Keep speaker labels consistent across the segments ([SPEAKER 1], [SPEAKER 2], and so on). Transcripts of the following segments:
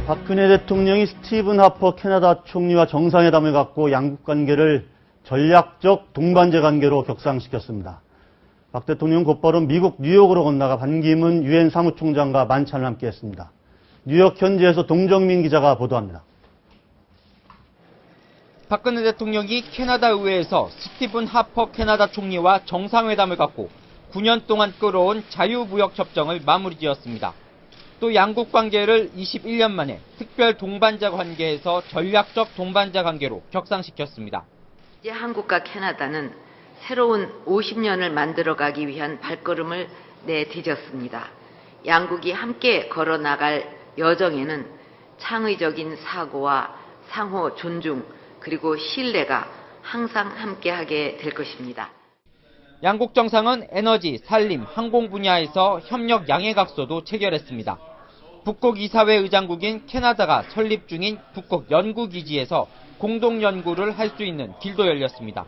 [SPEAKER 1] 박근혜 대통령이 스티븐 하퍼 캐나다 총리와 정상회담을 갖고 양국 관계를 전략적 동반자 관계로 격상시켰습니다. 박 대통령은 곧바로 미국 뉴욕으로 건너가 반기문 유엔 사무총장과 만찬을 함께했습니다. 뉴욕 현지에서 동정민 기자가 보도합니다.
[SPEAKER 2] 박근혜 대통령이 캐나다 의회에서 스티븐 하퍼 캐나다 총리와 정상회담을 갖고 9년 동안 끌어온 자유무역 협정을 마무리 지었습니다. 또 양국 관계를 21년 만에 특별 동반자 관계에서 전략적 동반자 관계로 격상시켰습니다.
[SPEAKER 3] 이제 한국과 캐나다는 새로운 50년을 만들어가기 위한 발걸음을 내디뎠습니다. 양국이 함께 걸어나갈 여정에는 창의적인 사고와 상호 존중 그리고 신뢰가 항상 함께하게 될 것입니다.
[SPEAKER 2] 양국 정상은 에너지, 산림, 항공 분야에서 협력 양해각서도 체결했습니다. 북극 이사회 의장국인 캐나다가 설립 중인 북극 연구기지에서 공동 연구를 할 수 있는 길도 열렸습니다.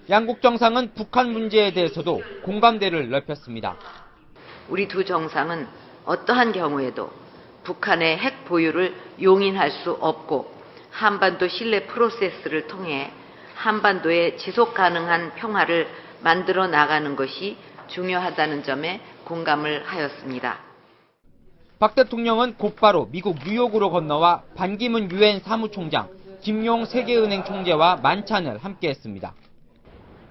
[SPEAKER 2] 양국 정상은 북한 문제에 대해서도 공감대를 넓혔습니다.
[SPEAKER 3] 우리 두 정상은 어떠한 경우에도 북한의 핵 보유를 용인할 수 없고 한반도 신뢰 프로세스를 통해 한반도의 지속 가능한 평화를 만들어 나가는 것이 중요하다는 점에 공감을 하였습니다.
[SPEAKER 2] 박 대통령은 곧바로 미국 뉴욕으로 건너와 반기문 유엔 사무총장, 김용 세계은행 총재와 만찬을 함께했습니다.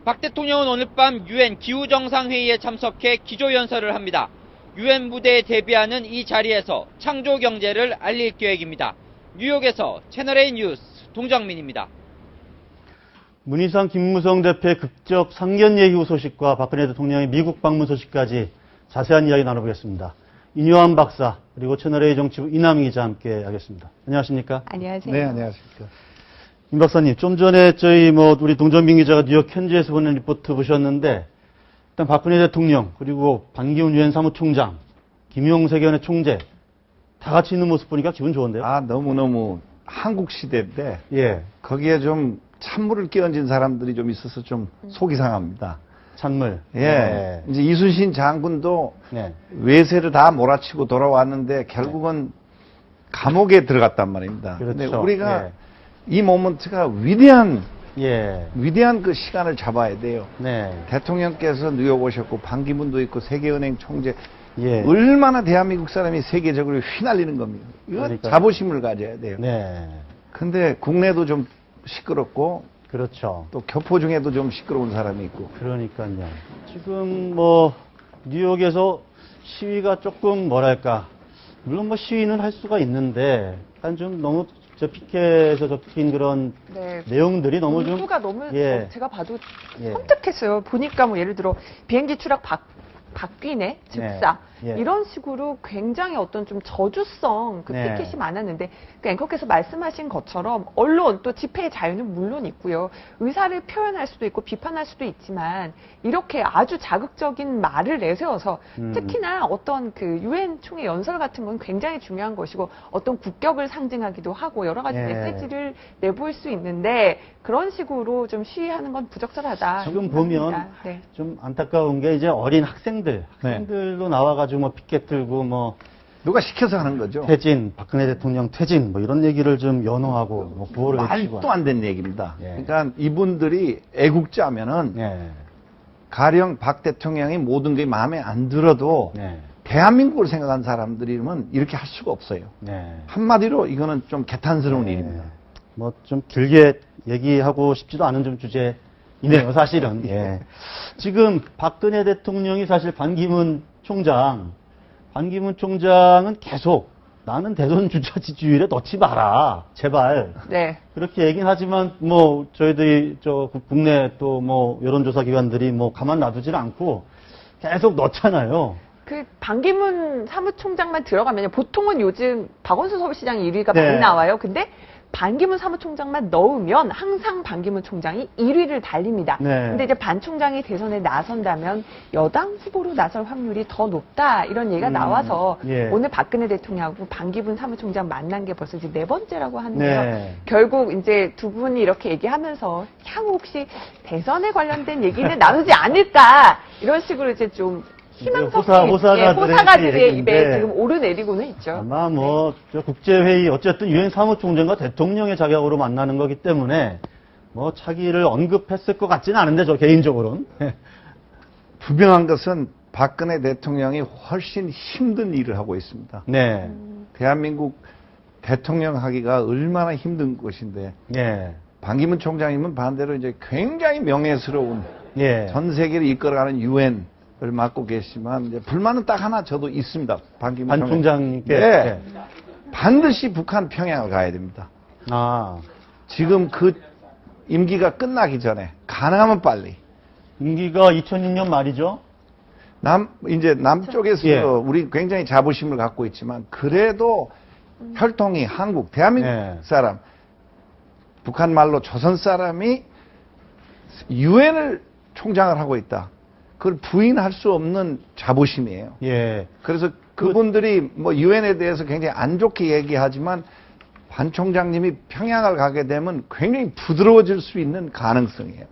[SPEAKER 2] 박 대통령은 오늘 밤 유엔 기후정상회의에 참석해 기조연설을 합니다. 유엔 무대에 데뷔하는 이 자리에서 창조경제를 알릴 계획입니다. 뉴욕에서 채널A 뉴스 동정민입니다.
[SPEAKER 1] 문희상 김무성 대표의 극적 상견 예우 소식과 박근혜 대통령의 미국 방문 소식까지 자세한 이야기 나눠보겠습니다. 인요한 박사 그리고 채널A 정치부 이남희 기자 함께 하겠습니다. 안녕하십니까?
[SPEAKER 4] 안녕하세요.
[SPEAKER 5] 네, 안녕하십니까.
[SPEAKER 1] 임 박사님, 좀 전에 우리 동정민 기자가 뉴욕 현지에서 보낸 리포트 보셨는데 일단 박근혜 대통령 그리고 반기문 유엔 사무총장, 김용 세계은행 총재 다 같이 있는 모습 보니까 기분 좋은데요?
[SPEAKER 5] 아, 너무너무 한국 시대인데
[SPEAKER 1] 예,
[SPEAKER 5] 거기에 좀 찬물을 끼얹은 사람들이 좀 있어서 좀 속이 상합니다.
[SPEAKER 1] 찬물.
[SPEAKER 5] 예. 이제 이순신 장군도
[SPEAKER 1] 네.
[SPEAKER 5] 외세를 다 몰아치고 돌아왔는데 결국은 감옥에 들어갔단 말입니다.
[SPEAKER 1] 그렇죠.
[SPEAKER 5] 근데 우리가
[SPEAKER 1] 예.
[SPEAKER 5] 이 모먼트가 위대한
[SPEAKER 1] 예.
[SPEAKER 5] 그 시간을 잡아야 돼요.
[SPEAKER 1] 네.
[SPEAKER 5] 대통령께서 뉴욕 오셨고 반기문도 있고 세계은행 총재
[SPEAKER 1] 예.
[SPEAKER 5] 얼마나 대한민국 사람이 세계적으로 휘날리는 겁니다. 이거
[SPEAKER 1] 그러니까요.
[SPEAKER 5] 자부심을 가져야 돼요.
[SPEAKER 1] 네.
[SPEAKER 5] 근데 국내도 좀 시끄럽고
[SPEAKER 1] 그렇죠.
[SPEAKER 5] 또 교포 중에도 좀 시끄러운 사람이 있고.
[SPEAKER 1] 그러니까요. 지금 뉴욕에서 시위가 조금 뭐랄까, 물론 시위는 할 수가 있는데, 약간 좀 너무 피켓에서 접힌 그런
[SPEAKER 4] 네.
[SPEAKER 1] 내용들이 너무 좀.
[SPEAKER 4] 문구가 너무
[SPEAKER 1] 예.
[SPEAKER 4] 제가 봐도
[SPEAKER 1] 예.
[SPEAKER 4] 섬뜩했어요. 보니까 예를 들어 비행기 추락 박귀네 즉사
[SPEAKER 1] 네. 예.
[SPEAKER 4] 이런 식으로 굉장히 어떤 좀 저주성
[SPEAKER 1] 네.
[SPEAKER 4] 피켓이 많았는데 앵커께서 말씀하신 것처럼 언론 또 집회의 자유는 물론 있고요. 의사를 표현할 수도 있고 비판할 수도 있지만 이렇게 아주 자극적인 말을 내세워서 특히나 어떤 유엔 총회 연설 같은 건 굉장히 중요한 것이고 어떤 국격을 상징하기도 하고 여러 가지
[SPEAKER 1] 예.
[SPEAKER 4] 메시지를 내보일 수 있는데 그런 식으로 좀 시위하는 건 부적절하다.
[SPEAKER 1] 지금 보면
[SPEAKER 4] 네.
[SPEAKER 1] 좀 안타까운 게 이제 어린 학생들도 나와가지고 피켓 들고
[SPEAKER 5] 누가 시켜서 하는 거죠.
[SPEAKER 1] 퇴진, 박근혜 대통령 퇴진 이런 얘기를 좀 연호하고 구호를 외치고.
[SPEAKER 5] 말도 안 되는 얘기입니다.
[SPEAKER 1] 예.
[SPEAKER 5] 그러니까 이분들이 애국자면은
[SPEAKER 1] 예.
[SPEAKER 5] 가령 박 대통령이 모든 게 마음에 안 들어도
[SPEAKER 1] 네.
[SPEAKER 5] 대한민국을 생각한 사람들이면 이렇게 할 수가 없어요.
[SPEAKER 1] 네.
[SPEAKER 5] 한마디로 이거는 좀 개탄스러운
[SPEAKER 1] 네.
[SPEAKER 5] 일입니다.
[SPEAKER 1] 좀 길게 얘기하고 싶지도 않은 좀 주제이네요, 사실은. 예. 지금 박근혜 대통령이 사실 반기문 총장은 계속 나는 대선 주자 지지율에 넣지 마라, 제발.
[SPEAKER 4] 네.
[SPEAKER 1] 그렇게 얘기는 하지만 저희들이 국내 또 여론조사 기관들이 가만 놔두질 않고 계속 넣잖아요.
[SPEAKER 4] 반기문 사무총장만 들어가면요. 보통은 요즘 박원순 서울시장 1위가
[SPEAKER 1] 네.
[SPEAKER 4] 많이 나와요. 근데 반기문 사무총장만 넣으면 항상 반기문 총장이 1위를 달립니다.
[SPEAKER 1] 네.
[SPEAKER 4] 근데 이제 반 총장이 대선에 나선다면 여당 후보로 나설 확률이 더 높다. 이런 얘기가 나와서
[SPEAKER 1] 예.
[SPEAKER 4] 오늘 박근혜 대통령하고 반기문 사무총장 만난 게 벌써 이제 4번째라고 하는데요.
[SPEAKER 1] 네.
[SPEAKER 4] 결국 이제 두 분이 이렇게 얘기하면서 향후 혹시 대선에 관련된 얘기는 나누지 않을까. 이런 식으로 이제 좀 희망
[SPEAKER 1] 호사가들의
[SPEAKER 4] 호사가들의 입에
[SPEAKER 1] 얘기인데
[SPEAKER 4] 지금 오르내리고는 있죠.
[SPEAKER 1] 아마 뭐 저 국제회의 어쨌든 유엔 사무총장과 대통령의 자격으로 만나는 거기 때문에 뭐 차기를 언급했을 것 같지는 않은데 저 개인적으로는.
[SPEAKER 5] 분명한 것은 박근혜 대통령이 훨씬 힘든 일을 하고 있습니다.
[SPEAKER 1] 네.
[SPEAKER 5] 대한민국 대통령 하기가 얼마나 힘든 것인데
[SPEAKER 1] 예.
[SPEAKER 5] 반기문 총장님은 반대로 이제 굉장히 명예스러운
[SPEAKER 1] 예.
[SPEAKER 5] 전 세계를 이끌어가는 유엔을 맡고 계시지만 이제 불만은 딱 하나 저도 있습니다. 반기문
[SPEAKER 1] 반 총장님께.
[SPEAKER 5] 네.
[SPEAKER 1] 예.
[SPEAKER 5] 반드시 북한 평양을 가야 됩니다.
[SPEAKER 1] 아.
[SPEAKER 5] 지금 그 임기가 끝나기 전에 가능하면 빨리
[SPEAKER 1] 임기가 2006년 말이죠.
[SPEAKER 5] 이제 남쪽에서
[SPEAKER 1] 예.
[SPEAKER 5] 우리 굉장히 자부심을 갖고 있지만 그래도 혈통이 한국 대한민국
[SPEAKER 1] 예.
[SPEAKER 5] 사람 북한 말로 조선 사람이 유엔을 총장을 하고 있다. 그걸 부인할 수 없는 자부심이에요.
[SPEAKER 1] 예.
[SPEAKER 5] 그래서 그분들이 뭐 유엔에 대해서 굉장히 안 좋게 얘기하지만 반 총장님이 평양을 가게 되면 굉장히 부드러워질 수 있는 가능성이에요.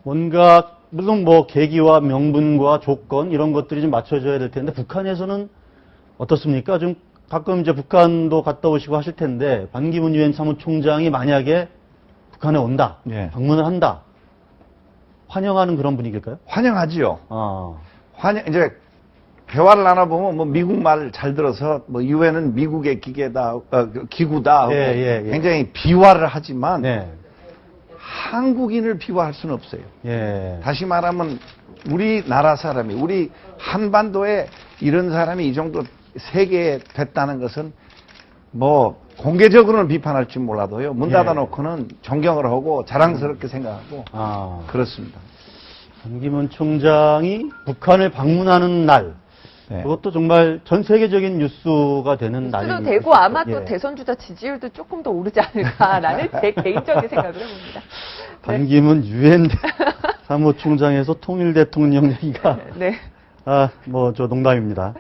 [SPEAKER 1] 뭔가 물론 뭐 계기와 명분과 조건 이런 것들이 좀 맞춰져야 될 텐데 북한에서는 어떻습니까? 좀 가끔 이제 북한도 갔다 오시고 하실 텐데 반기문 유엔 사무총장이 만약에 북한에 온다,
[SPEAKER 5] 예.
[SPEAKER 1] 방문을 한다, 환영하는 그런 분위기일까요?
[SPEAKER 5] 환영하지요. 이제 대화를 나눠보면 뭐 미국 말 잘 들어서 뭐 유엔은 미국의 기구다 하고
[SPEAKER 1] 예.
[SPEAKER 5] 굉장히 비화를 하지만
[SPEAKER 1] 네.
[SPEAKER 5] 한국인을 비화할 수는 없어요.
[SPEAKER 1] 예.
[SPEAKER 5] 다시 말하면 우리나라 사람이 우리 한반도에 이런 사람이 이 정도 세계에 됐다는 것은 뭐 공개적으로는 비판할지 몰라도요. 문
[SPEAKER 1] 예.
[SPEAKER 5] 닫아놓고는 존경을 하고 자랑스럽게 생각하고 그렇습니다.
[SPEAKER 1] 반기문 총장이 북한을 방문하는 날,
[SPEAKER 5] 네.
[SPEAKER 1] 그것도 정말 전 세계적인 뉴스가 되는 날이
[SPEAKER 4] 뉴스도 되고 아마 또
[SPEAKER 1] 예.
[SPEAKER 4] 대선 주자 지지율도 조금 더 오르지 않을까라는 제 개인적인 생각을 해봅니다.
[SPEAKER 1] 반기문 유엔 사무총장에서 통일 대통령 얘기가
[SPEAKER 4] 네.
[SPEAKER 1] 뭐 저 농담입니다.